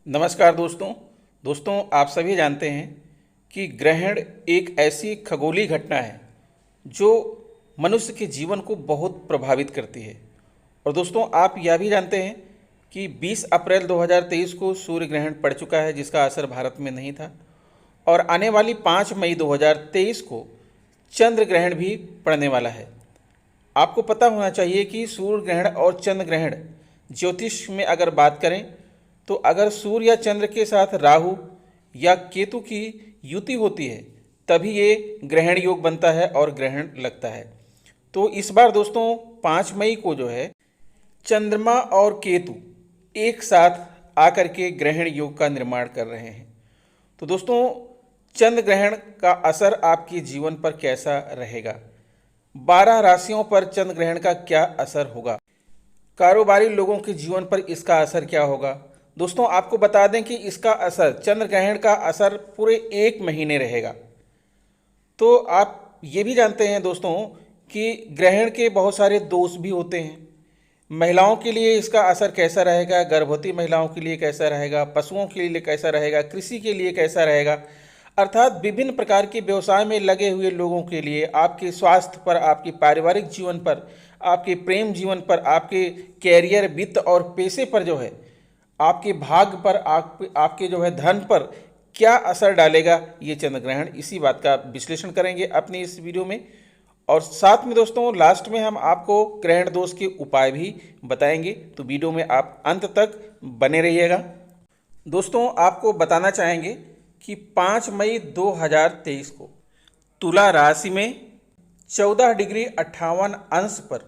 नमस्कार दोस्तों। आप सभी जानते हैं कि ग्रहण एक ऐसी खगोलीय घटना है जो मनुष्य के जीवन को बहुत प्रभावित करती है। और दोस्तों, आप यह भी जानते हैं कि 20 अप्रैल 2023 को सूर्य ग्रहण पड़ चुका है, जिसका असर भारत में नहीं था। और आने वाली 5 मई 2023 को चंद्र ग्रहण भी पड़ने वाला है। आपको पता होना चाहिए कि सूर्य ग्रहण और चंद्र ग्रहण ज्योतिष में अगर बात करें तो अगर सूर्य या चंद्र के साथ राहु या केतु की युति होती है तभी ये ग्रहण योग बनता है और ग्रहण लगता है। तो इस बार दोस्तों 5 मई को जो है चंद्रमा और केतु एक साथ आकर के ग्रहण योग का निर्माण कर रहे हैं। तो दोस्तों, चंद्र ग्रहण का असर आपके जीवन पर कैसा रहेगा? 12 राशियों पर चंद्र ग्रहण का क्या असर होगा? कारोबारी लोगों के जीवन पर इसका असर क्या होगा? दोस्तों, आपको बता दें कि इसका असर, चंद्र ग्रहण का असर पूरे 1 महीने रहेगा। तो आप ये भी जानते हैं दोस्तों कि ग्रहण के बहुत सारे दोष भी होते हैं। महिलाओं के लिए इसका असर कैसा रहेगा, गर्भवती महिलाओं के लिए कैसा रहेगा, पशुओं के लिए कैसा रहेगा, कृषि के लिए कैसा रहेगा, अर्थात विभिन्न प्रकार के व्यवसाय में लगे हुए लोगों के लिए, आपके स्वास्थ्य पर, आपके पारिवारिक जीवन पर, आपके प्रेम जीवन पर, आपके कैरियर, वित्त और पैसे पर जो है, आपके भाग्य पर, आपके जो है धन पर क्या असर डालेगा ये चंद्र ग्रहण, इसी बात का विश्लेषण करेंगे अपनी इस वीडियो में। और साथ में दोस्तों लास्ट में हम आपको ग्रहण दोष के उपाय भी बताएंगे, तो वीडियो में आप अंत तक बने रहिएगा। दोस्तों, आपको बताना चाहेंगे कि 5 मई 2023 को तुला राशि में 14 डिग्री 58 अंश पर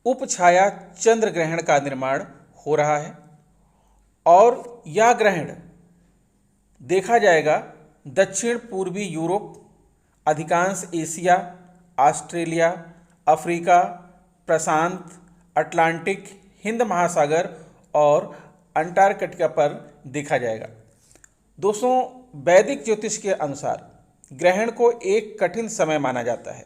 उपछाया चंद्र ग्रहण का निर्माण हो रहा है। और यह ग्रहण देखा जाएगा दक्षिण पूर्वी यूरोप, अधिकांश एशिया, ऑस्ट्रेलिया, अफ्रीका, प्रशांत, अटलांटिक, हिंद महासागर और अंटार्कटिका पर देखा जाएगा। दोस्तों, वैदिक ज्योतिष के अनुसार ग्रहण को एक कठिन समय माना जाता है।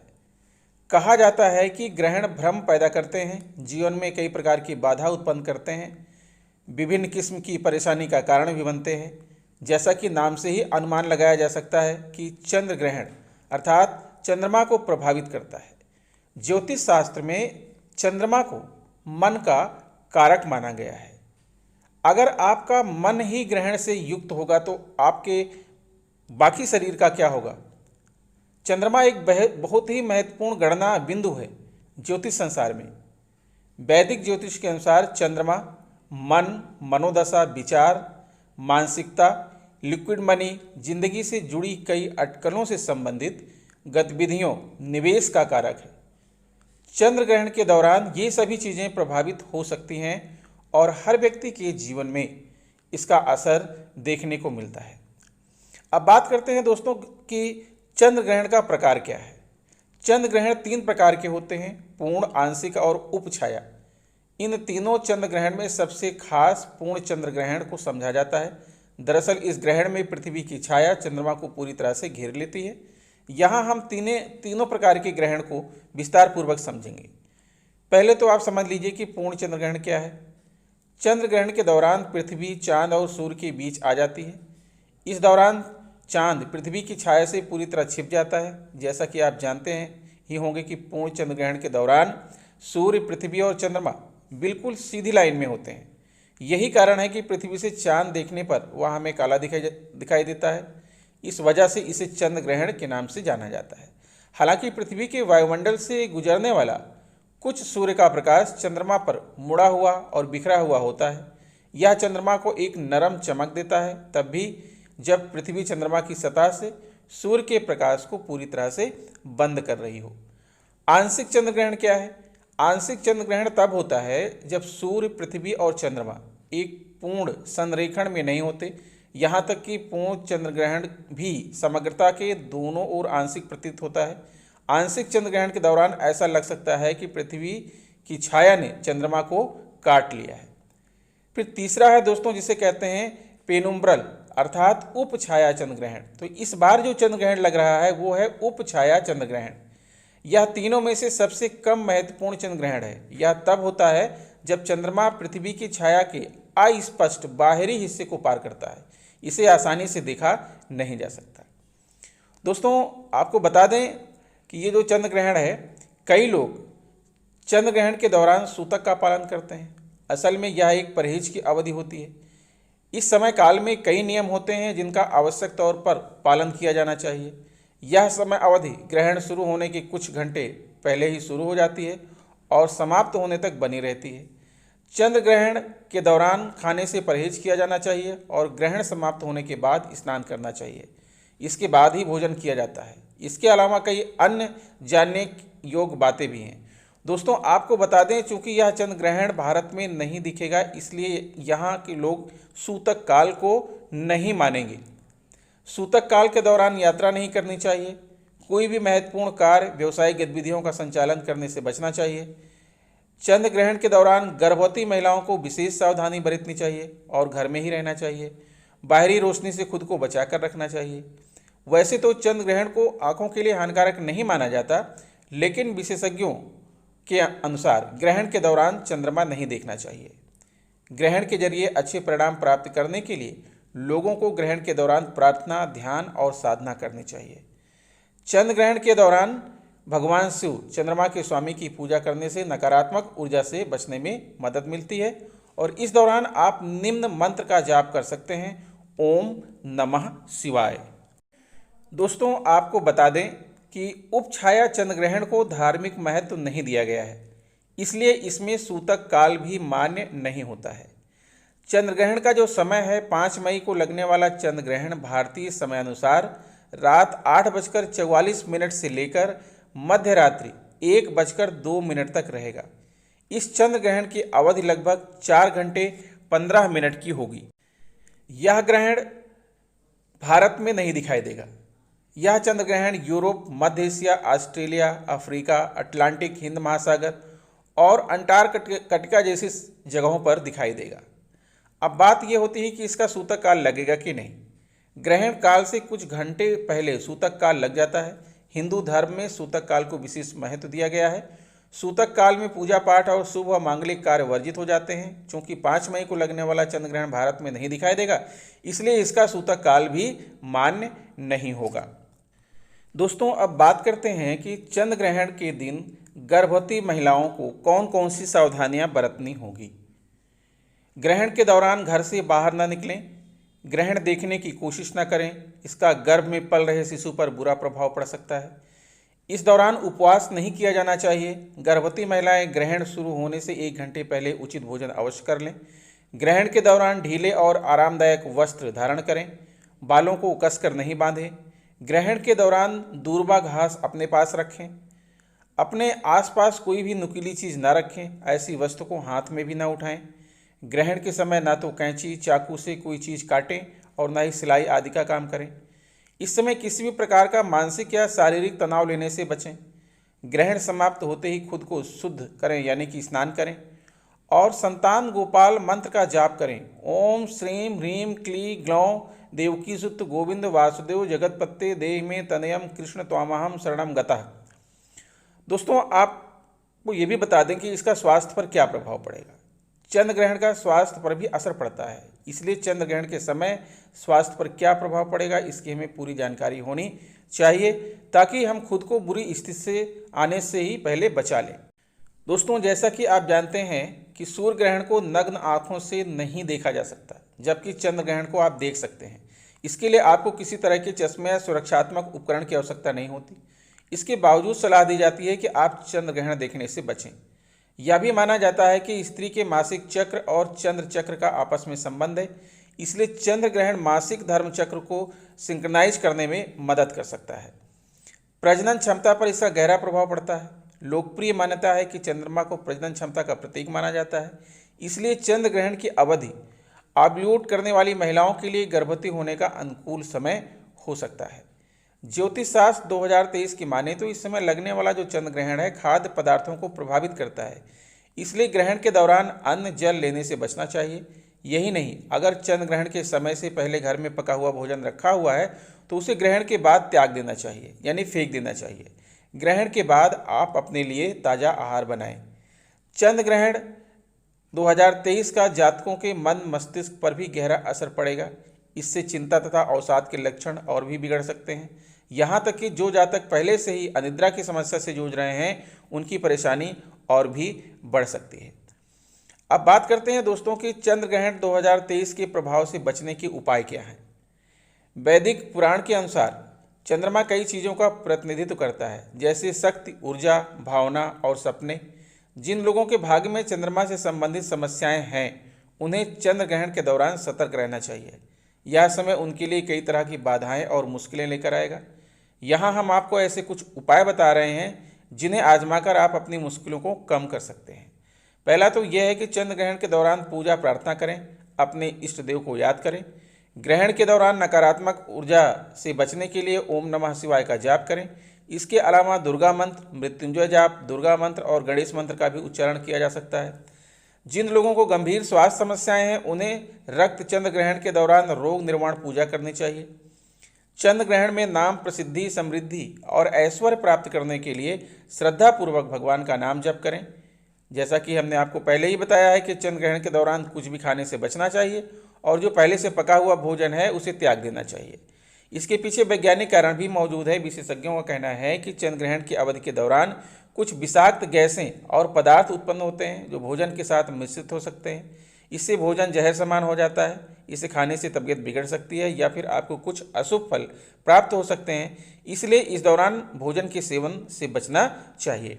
कहा जाता है कि ग्रहण भ्रम पैदा करते हैं, जीवन में कई प्रकार की बाधा उत्पन्न करते हैं, विभिन्न किस्म की परेशानी का कारण भी बनते हैं। जैसा कि नाम से ही अनुमान लगाया जा सकता है कि चंद्र ग्रहण अर्थात चंद्रमा को प्रभावित करता है। ज्योतिष शास्त्र में चंद्रमा को मन का कारक माना गया है। अगर आपका मन ही ग्रहण से युक्त होगा तो आपके बाकी शरीर का क्या होगा? चंद्रमा एक बहुत ही महत्वपूर्ण गणना बिंदु है ज्योतिष संसार में। वैदिक ज्योतिष के अनुसार चंद्रमा मन, मनोदशा, विचार, मानसिकता, लिक्विड मनी, जिंदगी से जुड़ी कई अटकलों से संबंधित गतिविधियों, निवेश का कारक है। चंद्र ग्रहण के दौरान ये सभी चीज़ें प्रभावित हो सकती हैं और हर व्यक्ति के जीवन में इसका असर देखने को मिलता है। अब बात करते हैं दोस्तों कि चंद्र ग्रहण का प्रकार क्या है। चंद्र ग्रहण 3 प्रकार के होते हैं, पूर्ण, आंशिक और उपछाया। इन तीनों चंद्र ग्रहण में सबसे खास पूर्ण चंद्र ग्रहण को समझा जाता है। दरअसल इस ग्रहण में पृथ्वी की छाया चंद्रमा को पूरी तरह से घेर लेती है। यहाँ हम तीनों प्रकार के ग्रहण को विस्तार पूर्वक समझेंगे। पहले तो आप समझ लीजिए कि पूर्ण चंद्र ग्रहण क्या है। चंद्र ग्रहण के दौरान पृथ्वी चांद और सूर्य के बीच आ जाती है। इस दौरान चांद पृथ्वी की छाया से पूरी तरह छिप जाता है। जैसा कि आप जानते हैं ही होंगे कि पूर्ण चंद्र ग्रहण के दौरान सूर्य, पृथ्वी और चंद्रमा बिल्कुल सीधी लाइन में होते हैं। यही कारण है कि पृथ्वी से चांद देखने पर वह हमें काला दिखाई देता है। इस वजह से इसे चंद्र ग्रहण के नाम से जाना जाता है। हालांकि पृथ्वी के वायुमंडल से गुजरने वाला कुछ सूर्य का प्रकाश चंद्रमा पर मुड़ा हुआ और बिखरा हुआ होता है। यह चंद्रमा को एक नरम चमक देता है, तब भी जब पृथ्वी चंद्रमा की सतह से सूर्य के प्रकाश को पूरी तरह से बंद कर रही हो। आंशिक चंद्र ग्रहण क्या है? आंशिक चंद्र ग्रहण तब होता है जब सूर्य, पृथ्वी और चंद्रमा एक पूर्ण संरेखण में नहीं होते। यहाँ तक कि पूर्ण चंद्र ग्रहण भी समग्रता के दोनों ओर आंशिक प्रतीत होता है। आंशिक चंद्र ग्रहण के दौरान ऐसा लग सकता है कि पृथ्वी की छाया ने चंद्रमा को काट लिया है। फिर तीसरा है दोस्तों जिसे कहते हैं पेनुम्ब्रल अर्थात उपछाया चंद्र ग्रहण। तो इस बार जो चंद्र ग्रहण लग रहा है वो है उपछाया चंद्र ग्रहण। यह तीनों में से सबसे कम महत्वपूर्ण चंद्र ग्रहण है। यह तब होता है जब चंद्रमा पृथ्वी की छाया के अस्पष्ट बाहरी हिस्से को पार करता है। इसे आसानी से देखा नहीं जा सकता। दोस्तों, आपको बता दें कि ये जो चंद्र ग्रहण है, कई लोग चंद्र ग्रहण के दौरान सूतक का पालन करते हैं। असल में यह एक परहेज की अवधि होती है। इस समय काल में कई नियम होते हैं जिनका आवश्यक तौर पर पालन किया जाना चाहिए। यह समय अवधि ग्रहण शुरू होने के कुछ घंटे पहले ही शुरू हो जाती है और समाप्त होने तक बनी रहती है। चंद्र ग्रहण के दौरान खाने से परहेज किया जाना चाहिए और ग्रहण समाप्त होने के बाद स्नान करना चाहिए। इसके बाद ही भोजन किया जाता है। इसके अलावा कई अन्य जानने योग्य बातें भी हैं। दोस्तों, आपको बता दें, चूंकि यह चंद्र ग्रहण भारत में नहीं दिखेगा, इसलिए यहाँ के लोग सूतक काल को नहीं मानेंगे। सूतक काल के दौरान यात्रा नहीं करनी चाहिए। कोई भी महत्वपूर्ण कार्य, व्यवसायिक गतिविधियों का संचालन करने से बचना चाहिए। चंद्र ग्रहण के दौरान गर्भवती महिलाओं को विशेष सावधानी बरतनी चाहिए और घर में ही रहना चाहिए। बाहरी रोशनी से खुद को बचाकर रखना चाहिए। वैसे तो चंद्र ग्रहण को आंखों के लिए हानिकारक नहीं माना जाता, लेकिन विशेषज्ञों के अनुसार ग्रहण के दौरान चंद्रमा नहीं देखना चाहिए। ग्रहण के जरिए अच्छे परिणाम प्राप्त करने के लिए लोगों को ग्रहण के दौरान प्रार्थना, ध्यान और साधना करनी चाहिए। चंद्र ग्रहण के दौरान भगवान शिव, चंद्रमा के स्वामी की पूजा करने से नकारात्मक ऊर्जा से बचने में मदद मिलती है और इस दौरान आप निम्न मंत्र का जाप कर सकते हैं: ओम नमः शिवाय। दोस्तों, आपको बता दें कि उपछाया चंद्र ग्रहण को धार्मिक महत्व नहीं दिया गया है, इसलिए इसमें सूतक काल भी मान्य नहीं होता है। चंद्र ग्रहण का जो समय है, 5 मई को लगने वाला चंद्र ग्रहण भारतीय समयानुसार रात 8:44 से लेकर मध्य रात्रि 1:02 तक रहेगा। इस चंद्र ग्रहण की अवधि लगभग 4 घंटे 15 मिनट की होगी। यह ग्रहण भारत में नहीं दिखाई देगा। यह चंद्र ग्रहण यूरोप, मध्य Asia, Australia, Africa, Atlantic, Hind महासागर और अंटार्कटिका जैसी जगहों पर दिखाई देगा। अब बात यह होती है कि इसका सूतक काल लगेगा कि नहीं। ग्रहण काल से कुछ घंटे पहले सूतक काल लग जाता है। हिंदू धर्म में सूतक काल को विशेष महत्व दिया गया है। सूतक काल में पूजा पाठ और शुभ व मांगलिक कार्य वर्जित हो जाते हैं। चूंकि 5 मई को लगने वाला चंद्र ग्रहण भारत में नहीं दिखाई देगा, इसलिए इसका सूतक काल भी मान्य नहीं होगा। दोस्तों, अब बात करते हैं कि चंद्र ग्रहण के दिन गर्भवती महिलाओं को कौन कौन सी सावधानियां बरतनी होगी। ग्रहण के दौरान घर से बाहर न निकलें। ग्रहण देखने की कोशिश न करें, इसका गर्भ में पल रहे शिशु पर बुरा प्रभाव पड़ सकता है। इस दौरान उपवास नहीं किया जाना चाहिए। गर्भवती महिलाएं ग्रहण शुरू होने से 1 घंटे पहले उचित भोजन अवश्य कर लें। ग्रहण के दौरान ढीले और आरामदायक वस्त्र धारण करें। बालों को कसकर नहीं बांधें। ग्रहण के दौरान दूरबा घास अपने पास रखें। अपने आसपास कोई भी नुकीली चीज़ न रखें। ऐसी वस्तु को हाथ में भी न उठाएं। ग्रहण के समय ना तो कैंची, चाकू से कोई चीज़ काटें और ना ही सिलाई आदि का काम करें। इस समय किसी भी प्रकार का मानसिक या शारीरिक तनाव लेने से बचें। ग्रहण समाप्त होते ही खुद को शुद्ध करें, यानी कि स्नान करें और संतान गोपाल मंत्र का जाप करें। ओम श्रीम ह्रीम क्ली ग्लौं देवकी सुत गोविंद वासुदेव जगतपते देह में तनयम कृष्ण त्वामहम शरणम गतः। दोस्तों, आपको ये भी बता दें कि इसका स्वास्थ्य पर क्या प्रभाव पड़ेगा। चंद्र ग्रहण का स्वास्थ्य पर भी असर पड़ता है, इसलिए चंद्र ग्रहण के समय स्वास्थ्य पर क्या प्रभाव पड़ेगा इसकी हमें पूरी जानकारी होनी चाहिए, ताकि हम खुद को बुरी स्थिति से आने से ही पहले बचा लें। दोस्तों, जैसा कि आप जानते हैं कि सूर्य ग्रहण को नग्न आँखों से नहीं देखा जा सकता, जबकि चंद्र ग्रहण को आप देख सकते हैं। इसके लिए आपको किसी तरह के चश्मे या सुरक्षात्मक उपकरण की आवश्यकता नहीं होती। इसके बावजूद सलाह दी जाती है कि आप चंद्र ग्रहण देखने से बचें। यह भी माना जाता है कि स्त्री के मासिक चक्र और चंद्र चक्र का आपस में संबंध है, इसलिए चंद्र ग्रहण मासिक धर्म चक्र को सिंक्रनाइज करने में मदद कर सकता है। प्रजनन क्षमता पर इसका गहरा प्रभाव पड़ता है। लोकप्रिय मान्यता है कि चंद्रमा को प्रजनन क्षमता का प्रतीक माना जाता है, इसलिए चंद्र ग्रहण की अवधि ओव्यूलेट करने वाली महिलाओं के लिए गर्भवती होने का अनुकूल समय हो सकता है। ज्योतिष शास्त्र 2023 की माने तो इस समय लगने वाला जो चंद्र ग्रहण है खाद्य पदार्थों को प्रभावित करता है, इसलिए ग्रहण के दौरान अन्न जल लेने से बचना चाहिए। यही नहीं, अगर चंद्र ग्रहण के समय से पहले घर में पका हुआ भोजन रखा हुआ है तो उसे ग्रहण के बाद त्याग देना चाहिए, यानी फेंक देना चाहिए। ग्रहण के बाद आप अपने लिए ताज़ा आहार बनाएं। चंद्र ग्रहण 2023 का जातकों के मन मस्तिष्क पर भी गहरा असर पड़ेगा। इससे चिंता तथा अवसाद के लक्षण और भी बिगड़ सकते हैं। यहाँ तक कि जो जातक पहले से ही अनिद्रा की समस्या से जूझ रहे हैं, उनकी परेशानी और भी बढ़ सकती है। अब बात करते हैं दोस्तों कि चंद्र ग्रहण 2023 के प्रभाव से बचने के उपाय क्या हैं। वैदिक पुराण के अनुसार चंद्रमा कई चीज़ों का प्रतिनिधित्व करता है, जैसे शक्ति, ऊर्जा, भावना और सपने। जिन लोगों के भाग्य में चंद्रमा से संबंधित समस्याएं हैं, उन्हें चंद्र ग्रहण के दौरान सतर्क रहना चाहिए। यह समय उनके लिए कई तरह की बाधाएं और मुश्किलें लेकर आएगा। यहाँ हम आपको ऐसे कुछ उपाय बता रहे हैं जिन्हें आजमाकर आप अपनी मुश्किलों को कम कर सकते हैं। पहला तो यह है कि चंद्र ग्रहण के दौरान पूजा प्रार्थना करें, अपने इष्ट देव को याद करें। ग्रहण के दौरान नकारात्मक ऊर्जा से बचने के लिए ओम नमः शिवाय का जाप करें। इसके अलावा दुर्गा मंत्र, मृत्युंजय जाप, दुर्गा मंत्र और गणेश मंत्र का भी उच्चारण किया जा सकता है। जिन लोगों को गंभीर स्वास्थ्य समस्याएं हैं, उन्हें रक्त चंद्र ग्रहण के दौरान रोग निर्वाण पूजा करनी चाहिए। चंद्र ग्रहण में नाम, प्रसिद्धि, समृद्धि और ऐश्वर्य प्राप्त करने के लिए श्रद्धापूर्वक भगवान का नाम जप करें। जैसा कि हमने आपको पहले ही बताया है कि चंद्र ग्रहण के दौरान कुछ भी खाने से बचना चाहिए और जो पहले से पका हुआ भोजन है उसे त्याग देना चाहिए। इसके पीछे वैज्ञानिक कारण भी मौजूद है। विशेषज्ञों का कहना है कि चंद्र ग्रहण की अवधि के दौरान कुछ विषाक्त गैसें और पदार्थ उत्पन्न होते हैं जो भोजन के साथ मिश्रित हो सकते हैं। इससे भोजन जहर समान हो जाता है। इसे खाने से तबीयत बिगड़ सकती है या फिर आपको कुछ अशुभ फल प्राप्त हो सकते हैं। इसलिए इस दौरान भोजन के सेवन से बचना चाहिए।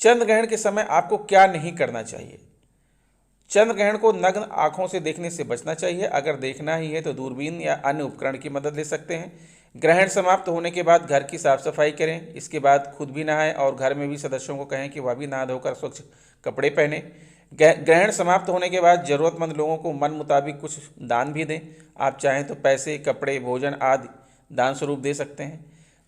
चंद्र ग्रहण के समय आपको क्या नहीं करना चाहिए। चंद्र ग्रहण को नग्न आंखों से देखने से बचना चाहिए। अगर देखना ही है तो दूरबीन या अन्य उपकरण की मदद ले सकते हैं। ग्रहण समाप्त होने के बाद घर की साफ सफाई करें। इसके बाद खुद भी नहाएं और घर में भी सदस्यों को कहें कि वह भी नहा धोकर स्वच्छ कपड़े पहने। ग्रहण समाप्त होने के बाद जरूरतमंद लोगों को मन मुताबिक कुछ दान भी दें। आप चाहें तो पैसे, कपड़े, भोजन आदि दान स्वरूप दे सकते हैं।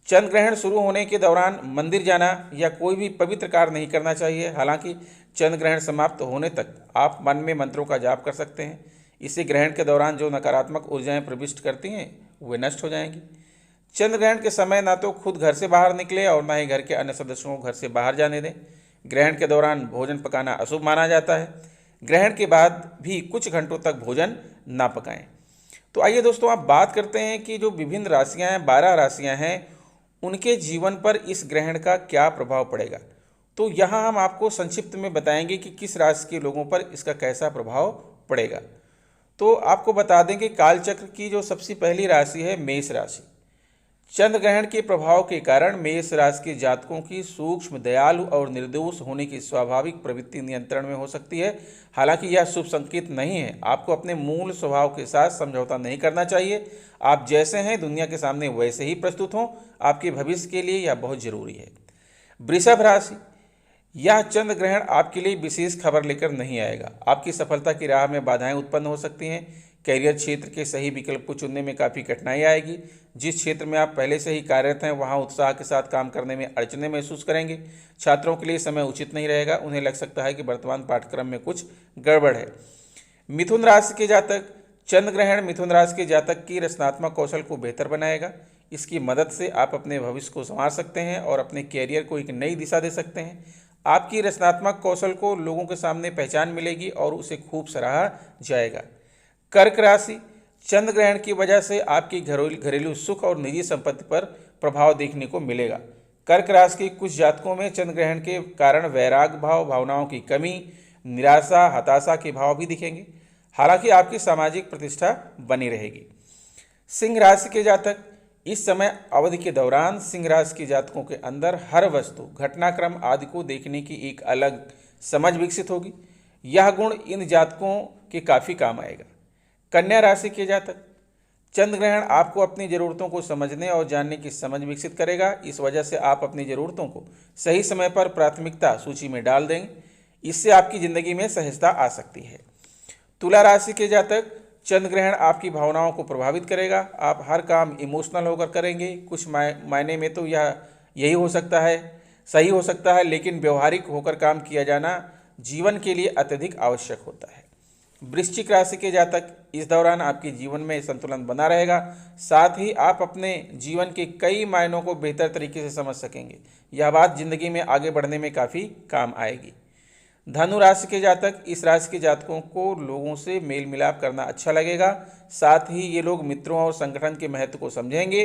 चंद्र ग्रहण शुरू होने के दौरान मंदिर जाना या कोई भी पवित्र कार्य नहीं करना चाहिए। हालांकि चंद्र ग्रहण समाप्त होने तक आप मन में मंत्रों का जाप कर सकते हैं। इससे ग्रहण के दौरान जो नकारात्मक ऊर्जाएं प्रविष्ट करती हैं वे नष्ट हो जाएंगी। चंद्र ग्रहण के समय ना तो खुद घर से बाहर निकले और ना ही घर के अन्य सदस्यों को घर से बाहर जाने दें। ग्रहण के दौरान भोजन पकाना अशुभ माना जाता है। ग्रहण के बाद भी कुछ घंटों तक भोजन ना पकाएं। तो आइए दोस्तों, आप बात करते हैं कि जो विभिन्न राशियां हैं, 12 राशियां हैं, उनके जीवन पर इस ग्रहण का क्या प्रभाव पड़ेगा। तो यहाँ हम आपको संक्षिप्त में बताएंगे कि किस राशि के लोगों पर इसका कैसा प्रभाव पड़ेगा। तो आपको बता दें कि कालचक्र की जो सबसे पहली राशि है मेष राशि। चंद्र ग्रहण के प्रभाव के कारण मेष राशि के जातकों की सूक्ष्म, दयालु और निर्दोष होने की स्वाभाविक प्रवृत्ति नियंत्रण में हो सकती है। हालांकि यह शुभ संकेत नहीं है। आपको अपने मूल स्वभाव के साथ समझौता नहीं करना चाहिए। आप जैसे हैं दुनिया के सामने वैसे ही प्रस्तुत हों। आपके भविष्य के लिए यह बहुत जरूरी है। वृषभ राशि, यह चंद्र ग्रहण आपके लिए विशेष खबर लेकर नहीं आएगा। आपकी सफलता की राह में बाधाएं उत्पन्न हो सकती हैं। कैरियर क्षेत्र के सही विकल्प को चुनने में काफ़ी कठिनाई आएगी। जिस क्षेत्र में आप पहले से ही कार्यरत हैं वहां उत्साह के साथ काम करने में अड़चने महसूस करेंगे। छात्रों के लिए समय उचित नहीं रहेगा। उन्हें लग सकता है कि वर्तमान पाठ्यक्रम में कुछ गड़बड़ है। मिथुन राशि के जातक, चंद्र ग्रहण मिथुन राशि के जातक की रचनात्मक कौशल को बेहतर बनाएगा। इसकी मदद से आप अपने भविष्य को संवार सकते हैं और अपने कैरियर को एक नई दिशा दे सकते हैं। आपकी रचनात्मक कौशल को लोगों के सामने पहचान मिलेगी और उसे खूब सराहा जाएगा। कर्क राशि, चंद्र ग्रहण की वजह से आपकी घरेलू सुख और निजी संपत्ति पर प्रभाव देखने को मिलेगा। कर्क राशि के कुछ जातकों में चंद्र ग्रहण के कारण वैराग्य भाव, भावनाओं की कमी, निराशा, हताशा के भाव भी दिखेंगे। हालांकि आपकी सामाजिक प्रतिष्ठा बनी रहेगी। सिंह राशि के जातक, इस समय अवधि के दौरान सिंह राशि के जातकों के अंदर हर वस्तु, घटनाक्रम आदि को देखने की एक अलग समझ विकसित होगी। यह गुण इन जातकों के काफ़ी काम आएगा। कन्या राशि के जातक, चंद्र ग्रहण आपको अपनी ज़रूरतों को समझने और जानने की समझ विकसित करेगा। इस वजह से आप अपनी ज़रूरतों को सही समय पर प्राथमिकता सूची में डाल देंगे। इससे आपकी ज़िंदगी में सहजता आ सकती है। तुला राशि के जातक, चंद्र ग्रहण आपकी भावनाओं को प्रभावित करेगा। आप हर काम इमोशनल होकर करेंगे। कुछ मायने में तो यह यही हो सकता है, सही हो सकता है, लेकिन व्यवहारिक होकर काम किया जाना जीवन के लिए अत्यधिक आवश्यक होता है। वृश्चिक राशि के जातक, इस दौरान आपके जीवन में संतुलन बना रहेगा। साथ ही आप अपने जीवन के कई मायनों को बेहतर तरीके से समझ सकेंगे। यह बात जिंदगी में आगे बढ़ने में काफ़ी काम आएगी। धनु राशि के जातक, इस राशि के जातकों को लोगों से मेल मिलाप करना अच्छा लगेगा। साथ ही ये लोग मित्रों और संगठन के महत्व को समझेंगे।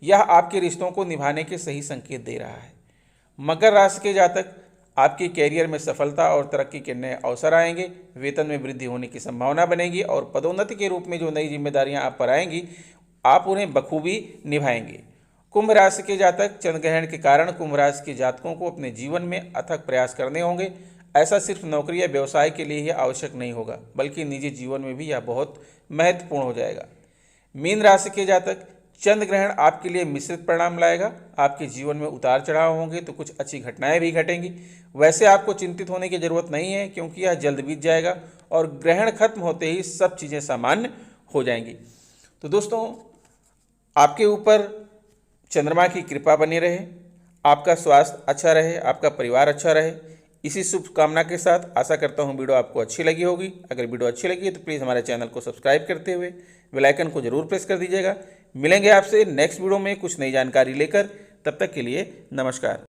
यह आपके रिश्तों को निभाने के सही संकेत दे रहा है। मकर राशि के जातक, आपके कैरियर में सफलता और तरक्की के नए अवसर आएंगे। वेतन में वृद्धि होने की संभावना बनेगी और पदोन्नति के रूप में जो नई जिम्मेदारियां आप पर आएंगी, आप उन्हें बखूबी निभाएंगे। कुंभ राशि के जातक, चंद्र ग्रहण के कारण कुंभ राशि के जातकों को अपने जीवन में अथक प्रयास करने होंगे। ऐसा सिर्फ नौकरी या व्यवसाय के लिए ही आवश्यक नहीं होगा, बल्कि निजी जीवन में भी यह बहुत महत्वपूर्ण हो जाएगा। मीन राशि के जातक, चंद्र ग्रहण आपके लिए मिश्रित परिणाम लाएगा। आपके जीवन में उतार चढ़ाव होंगे तो कुछ अच्छी घटनाएं भी घटेंगी। वैसे आपको चिंतित होने की जरूरत नहीं है, क्योंकि यह जल्द बीत जाएगा और ग्रहण खत्म होते ही सब चीज़ें सामान्य हो जाएंगी। तो दोस्तों, आपके ऊपर चंद्रमा की कृपा बनी रहे, आपका स्वास्थ्य अच्छा रहे, आपका परिवार अच्छा रहे, इसी शुभकामना के साथ आशा करता हूँ वीडियो आपको अच्छी लगी होगी। अगर वीडियो अच्छी लगी है तो प्लीज़ हमारे चैनल को सब्सक्राइब करते हुए बेल आइकन को जरूर प्रेस कर दीजिएगा। मिलेंगे आपसे नेक्स्ट वीडियो में कुछ नई जानकारी लेकर। तब तक के लिए नमस्कार।